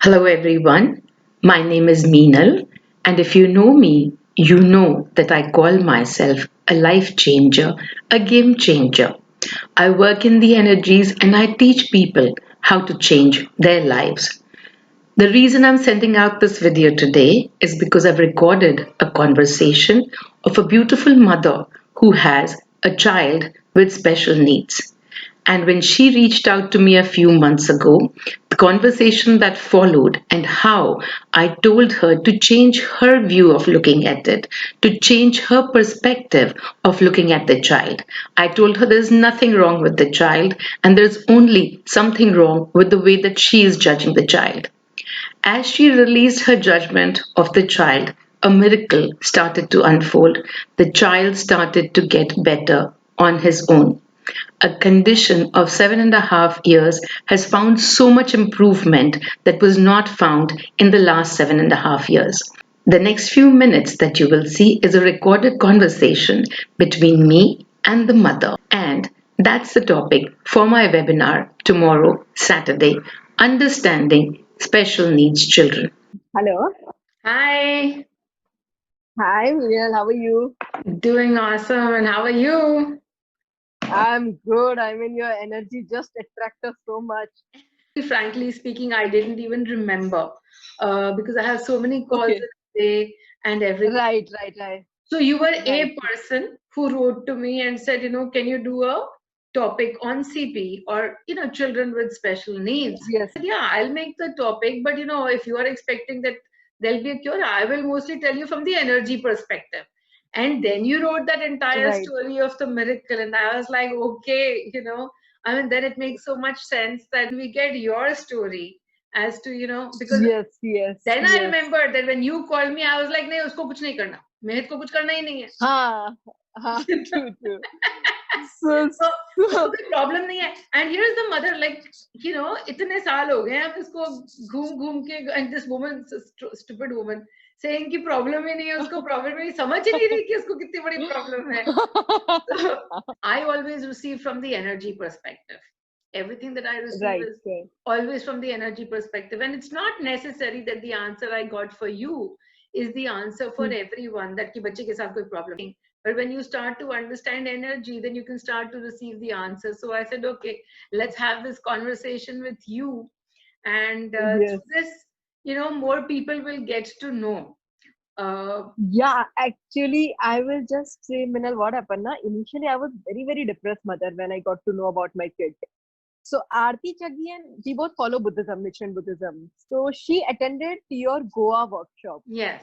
Hello, everyone. My name is Meenal, and if you know me, you know that I call myself a life changer, a game changer. I work in the energies and I teach people how to change their lives. The reason I'm sending out this video today is because I've recorded a conversation of a beautiful mother who has a child with special needs. And when she reached out to me a few months ago, the conversation that followed and how I told her to change her view of looking at it, to change her perspective of looking at the child. I told her there's nothing wrong with the child and there's only something wrong with the way that she is judging the child. As she released her judgment of the child, a miracle started to unfold. The child started to get better on his own. A condition of 7.5 years has found so much improvement that was not found in the last 7.5 years. The next few minutes that you will see is a recorded conversation between me and the mother. And that's the topic for my webinar tomorrow, Saturday, Understanding Special Needs Children. Hello. Hi, Hi, Muriel. How are you? doing awesome. And how are you? I'm good. I mean, your energy just attracts us so much. Frankly speaking, I didn't even remember because I have so many calls Okay. a day and everything. Right. So you were Right. a person who wrote to me and said, can you do a topic on CP or children with special needs? Yes. I said, yeah, I'll make the topic, but if you are expecting that there'll be a cure, I will mostly tell you from the energy perspective. And then you wrote that entire Right. story of the miracle, and I was like, okay, I mean, then it makes so much sense that we get your story as to, because then I Yes. remembered that when you called me, I was like, नहीं उसको कुछ नहीं करना, मेहत को कुछ करना ही नहीं है. हाँ, हाँ, true. So, तो उसको so, कोई प्रॉब्लम नहीं है. And here is the mother, like इतने साल हो गए हम इसको घूम घूम के, and this woman, stupid woman, saying कि प्रॉब्लम ही नहीं है, उसको प्रॉब्लम ही समझ ही नहीं रही कि उसको कितनी बड़ी प्रॉब्लम है. So I always receive from the energy perspective. Everything that I receive right. is always from the energy perspective. And it's not necessary that the answer I got for you is the answer for everyone, that ki bacche ke saath koi problem nahi. But when you start to understand energy, then you can start to receive the answer. So I said, okay, let's have this conversation with you. And Yes. through this, more people will get to know. Yeah, actually, I will just say, Minal, what happened? Na? Initially, I was very depressed mother when I got to know about my kid. So Aarti Chaggi and we both follow Buddhism, Mission Buddhism. So she attended your Goa workshop. Yes.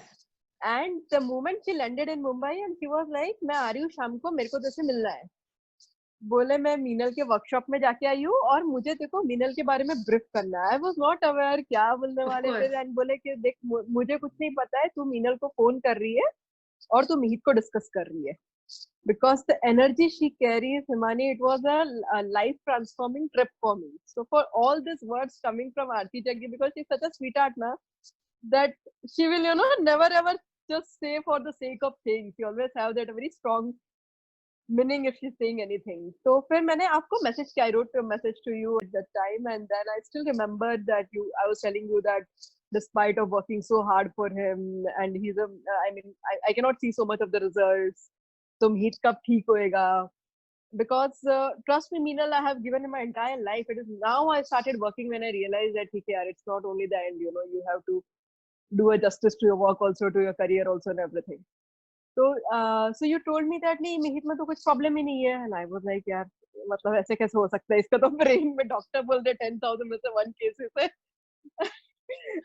And the moment she landed in Mumbai and she was like, मैं आ रही हूँ शाम को, मेरे को तेरे मिलना है. बोले मैं मीनल के वर्कशॉप में जाके आई हूँ और मुझे देखो मीनल के बारे में ब्रीफ करना है. आई वाज नॉट अवेयर क्या बोलने Of वाले थे. course. एंड बोले कि देख मुझे कुछ नहीं पता है, तू मीनल को फोन कर रही है और तू मिहित को डिस्कस कर रही है. Because the energy she carries, Himani, it was a life transforming trip for me. So for all these words coming from Aarti Jaggi, because she's such a sweetheart na, that she will, never ever just say for the sake of saying. She always have that very strong meaning if she's saying anything. So फिर मैंने आपको message किया, I wrote a message to you at that time, and then I still remembered that I was telling you that despite of working so hard for him, and I cannot see so much of the results. तुम हित कब ठीक होएगा? Because trust me, Meenal, I have given my entire life. It is now I started working when I realized that yaar, it's not only the end. You have to do a justice to your work also, to your career also, and everything. So you told me that नहीं मिहित में तो कुछ problem ही नहीं है. And I was like यार, मतलब ऐसे कैसे हो सकता है? इसका तो ब्रेन में डॉक्टर बोल दे 10,000 में से 1 केसेस है.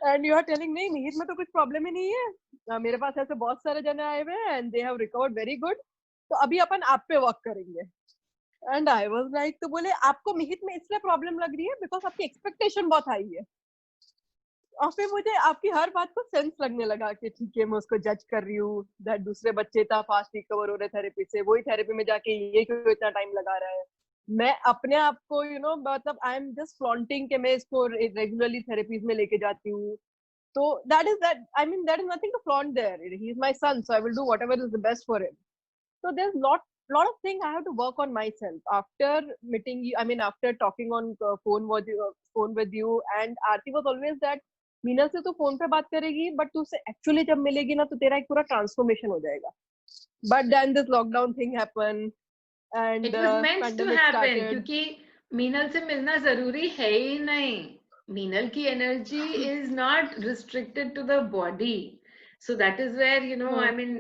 एंड यू आर टेलिंग नहीं मिहित में तो कुछ प्रॉब्लम ही नहीं है. मेरे पास ऐसे बहुत सारे जने आए हुए हैं and they have recovered very good. तो अभी अपन आप पे वर्क करेंगे. एंड आई वाज लाइक, तो बोले आपको मिहित में इसलिए प्रॉब्लम लग रही है बिकॉज आपकी एक्सपेक्टेशन बहुत हाई है. और फिर मुझे आपकी हर बात को सेंस लगने लगा कि ठीक है मैं उसको जज कर रही हूँ. दैट दूसरे बच्चे इतना फास्ट रिकवर हो रहे थेरेपी से, वही थेरेपी में जाके ये क्यों इतना टाइम लगा रहा है. मैं अपने आप को मतलब आई एम जस्ट फ्लॉन्टिंग कि मैं इसको रेगुलरली थेरेपीज में लेके जाती हूँ. तो that is nothing to flaunt there. He is my son, so I will do whatever is the best for him. So there's lot of things I have to work on myself after meeting you. I mean, after talking on phone with you, and Aarti was always that Meenal से तो phone पे बात करेगी, but तू उससे actually जब मिलेगी ना तो तेरा एक पूरा ट्रांसफॉर्मेशन हो जाएगा. But then this lockdown thing happen and it was meant to pandemic happen, started. क्योंकि मीनल से मिलना जरूरी है ही नहीं. मीनल की energy is not restricted to the body. So that is where, I mean,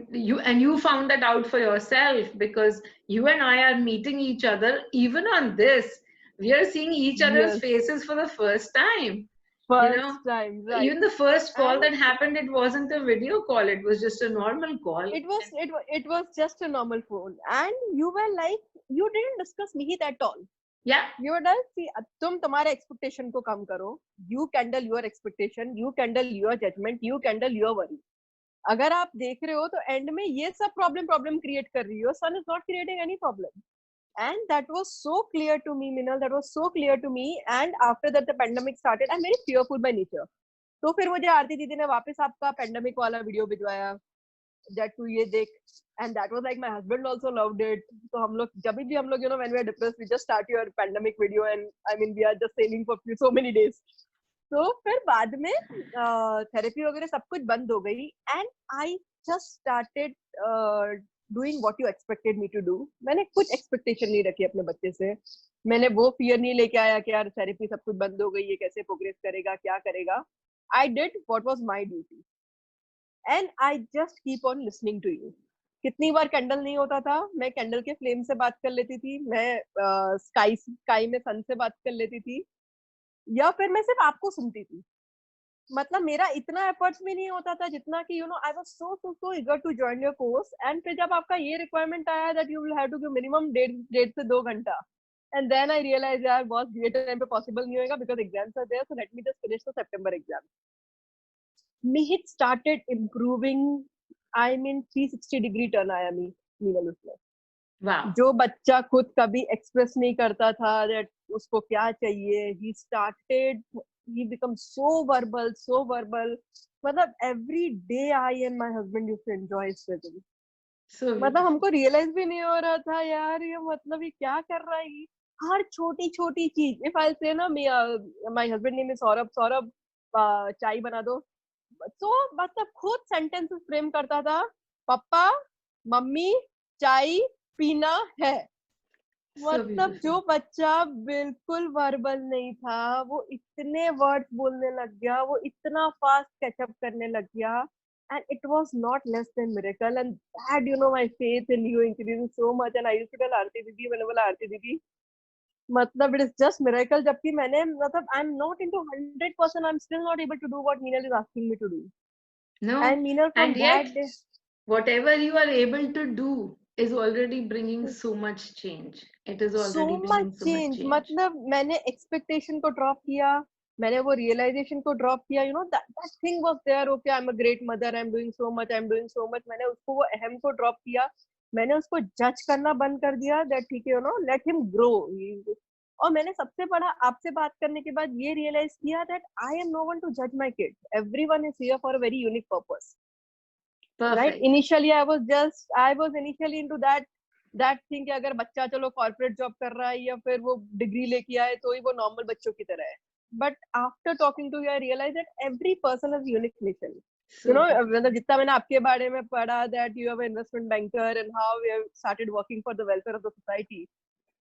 you found that out for yourself, because you and I are meeting each other even on this. We are seeing each other's Yes, faces for the first time. You know, first time, right? even the first call And that happened, it wasn't a video call, it was just a normal call. it was just a normal phone, and you were like, you didn't discuss Mihit at all. Yeah. You were like, see, तुम तुम्हारे expectation को कम करो. You handle your expectation, you handle your judgment, you handle your worry. अगर आप देख रहे हो तो एंड में ये सब प्रॉब्लम क्रिएट कर रही हो. Son is not creating any problem. And that was so clear to me, Minal. That was so clear to me. And after that, the pandemic started. I'm very fearful by nature. तो फिर मुझे आरती दीदी ने वापस आपका pandemic वाला video भिजवाया, that तू ये देख. And that was like my husband also loved it. तो हम लोग जब भी हम लोग when we are depressed, we just start your pandemic video, and I mean we are just sailing for so many days. तो फिर बाद में थेरेपी वगैरह सब कुछ बंद हो गई. And I just started doing what you expected me to do. मैंने कुछ एक्सपेक्टेशन नहीं रखी अपने बच्चे से. मैंने वो फियर नहीं लेके आया कि यार थेरेपी सब कुछ बंद हो गई, ये कैसे प्रोग्रेस करेगा, क्या करेगा. I did what was my duty and I just keep on listening to you. कितनी बार कैंडल नहीं होता था, मैं कैंडल के फ्लेम से बात कर लेती थी, मैं स्काई में सन से बात कर लेती थी, या फिर मैं सिर्फ आपको सुनती थी. मतलब मेरा इतना एफर्ट्स भी नहीं होता था जितना कि I was so eager to join your course. And फिर जब आपका ये रिक्वायरमेंट आया that you will have to give minimum 1.5 से 2 घंटा, एंड देन आई रियलाइज यार बॉस ये टाइम पे पॉसिबल नहीं होगा because exams are there, so let me just finish the September exam. Mihit started improving. I mean 360 degree turn आया मीनल उसमें. Wow. जो बच्चा खुद कभी एक्सप्रेस नहीं करता था दैट उसको क्या चाहिए, he started, he become so verbal. मतलब every day I and my husband used to enjoy his presence. So मतलब हमको रियलाइज भी नहीं हो रहा था यार ये मतलब ये क्या कर रहा है. हर छोटी छोटी चीज, इफ आई से ना, my husband name is Saurabh. Saurabh चाय बना दो. तो मतलब खुद सेंटेंसेस फ्रेम करता था, पापा मम्मी चाय पीना है. मतलब जो बच्चा बिल्कुल वर्बल नहीं था वो इतने वर्ड्स बोलने लग गया, वो इतना फास्ट कैचअप करने लग गया. and it was not less than miracle. And that my faith in you increasing so much. And I used to tell आरती दीदी, मैंने बोला आरती दीदी मतलब it is just miracle. जबकि मैंने मतलब I'm not into 100%, I'm still not able to do what Meenal is asking me to do. No, and Meenal from and yet that day, whatever you are able to do is already bringing so much change. It is so already much bringing so much change. change. मतलब मैंने expectation को drop किया, मैंने वो realization को drop किया. that thing was there. Okay, I'm a great mother, I'm doing so much. मैंने उसको वो अहम को drop किया. मैंने उसको जज करना बंद कर दिया that ठीक है let him grow. और मैंने सबसे बड़ा आपसे बात करने के बाद ये realize किया that I am no one to judge my kid. Everyone is here for a very unique purpose. Perfect. Right? Initially I was initially into that thing कि अगर बच्चा चलो कॉर्पोरेट जॉब कर रहा है या फिर वो डिग्री लेके आए तो ही वो नॉर्मल बच्चों की तरह है. But after talking to you I realise that every person has unique mission. मतलब जितना मैंने आपके बारे में पढ़ा that you have an investment banker and how we have started working for the welfare of the society.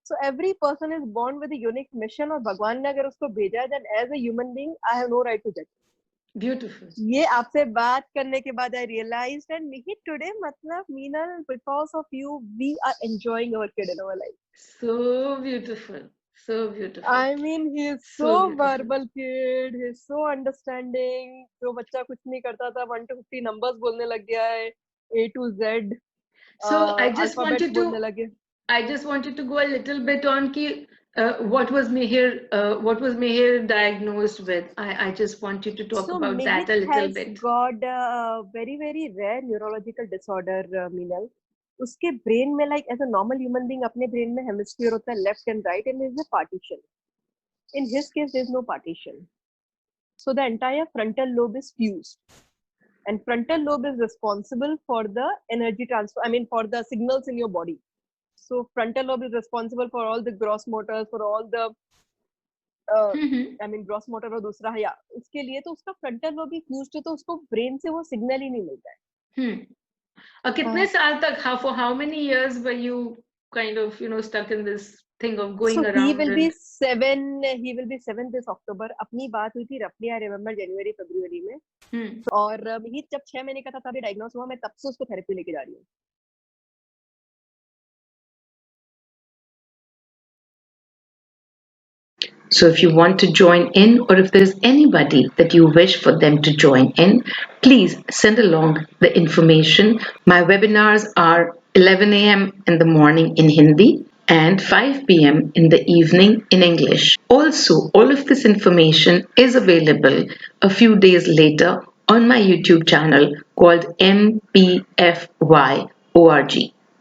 So every person is born with a unique mission और भगवान ने अगर उसको भेजा है then as a human being I have no right to जज. Beautiful. ये आपसे बात करने के बाद आई रियलाइज्ड एंड Mihit today मतलब Meenal, because of you we are enjoying our kid in our life. So beautiful. So beautiful. I mean he is so verbal kid, he is so understanding. जो बच्चा कुछ नहीं करता था 1 to 50 numbers बोलने लग गया है, A to Z. So I just wanted बोलने लगे. to go a little bit on ki what was Mihir diagnosed with. I just want you to talk about that a little bit. Mihit has got a very very rare neurological disorder, Meenal. उसके brain में like as a normal human being अपने brain में hemisphere होता है left and right and is a partition. In his case there is no partition, so the entire frontal lobe is fused and frontal lobe is responsible for the energy transfer, I mean for the signals in your body. So frontal lobe is responsible for all the gross motors, for all the hmm, I mean gross motor और दूसरा है, या उसके लिए तो उसका frontal lobe भी fused है, तो उसको ब्रेन से वो सिग्नल ही नहीं मिलता है। हम्म। और कितने साल तक, how many years were you kind of, stuck in this thing of so going around and he will be 7 this October. अपनी बात हुई थी रफली आई रिमेम्बर जनवरी फरवरी में। hmm. और मिहिर जब 6 महीने का था तभी डायग्नोस हुआ, मैं तब से उसको थेरेपी लेके जा रही हूँ। So if you want to join in, or if there's anybody that you wish for them to join in, please send along the information. My webinars are 11 a.m. in the morning in Hindi and 5 p.m. in the evening in English. Also, all of this information is available a few days later on my YouTube channel called MPFY ORG,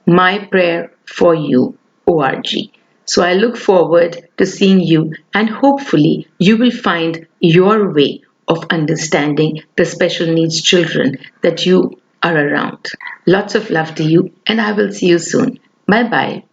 My Prayer for You ORG. So I look forward to seeing you, and hopefully you will find your way of understanding the special needs children that you are around. Lots of love to you, and I will see you soon. Bye bye.